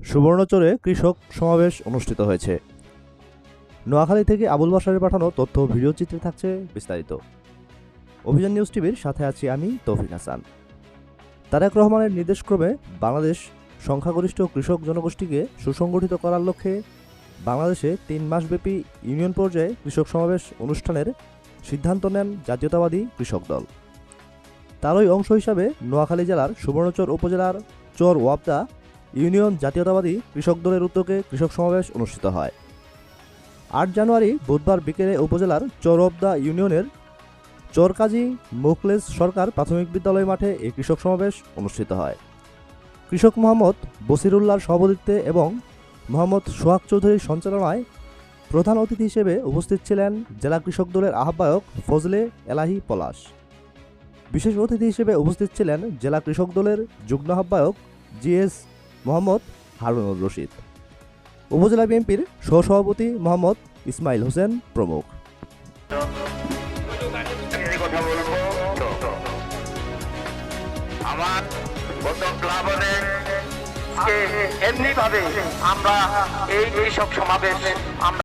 সুবর্ণচরে কৃষক সমাবেশ অনুষ্ঠিত হয়েছে। নোয়াখালী থেকে আবুল বাশারের পাঠানো তথ্য ও ভিডিওচিত্রে থাকছে বিস্তারিত। অভিযান নিউজ টিভির সাথে আছি আমি তৌফিক হাসান। তারেক রহমানের নির্দেশক্রমে বাংলাদেশ সংখ্যাগরিষ্ঠ কৃষক জনগোষ্ঠীকে সুসংগঠিত করার লক্ষ্যে বাংলাদেশে ৩ মাসব্যাপী ইউনিয়ন পর্যায়ে কৃষক সমাবেশ অনুষ্ঠানের সিদ্ধান্ত নেন জাতীয়তাবাদী কৃষক দল। তারই অংশ হিসাবে নোয়াখালী জেলার সুবর্ণচর উপজেলার চর ওয়াবদা ইউনিয়ন জাতীয়তাবাদী কৃষক দলের উদ্যোগে কৃষক সমাবেশ অনুষ্ঠিত হয়। ৮ জানুয়ারি বুধবার বিকেলে উপজেলার চর ওয়াবদা ইউনিয়নের চরকাজী মুখলেস সরকার প্রাথমিক বিদ্যালয় মাঠে এই কৃষক সমাবেশ অনুষ্ঠিত হয়। কৃষক মোহাম্মদ বসিরুল্লাহর সভাপতিত্বে এবং মোহাম্মদ সোহাগ চৌধুরীর সঞ্চালনায় প্রধান অতিথি হিসেবে উপস্থিত ছিলেন জেলা কৃষক দলের আহ্বায়ক ফজলে এলাহি পলাশ। বিশেষ অতিথি হিসেবে উপস্থিত ছিলেন জেলা কৃষক দলের যুগ্ম আহ্বায়ক জিএস মোহাম্মদ হারুনুর রশিদ, উপজেলা বিএনপির সহসভাপতি মোহাম্মদ ইসমাইল হোসেন প্রমুখ। আমার গত প্লাবনে এমনি ভাবে আমরা এই সব সমাবেশ আমরা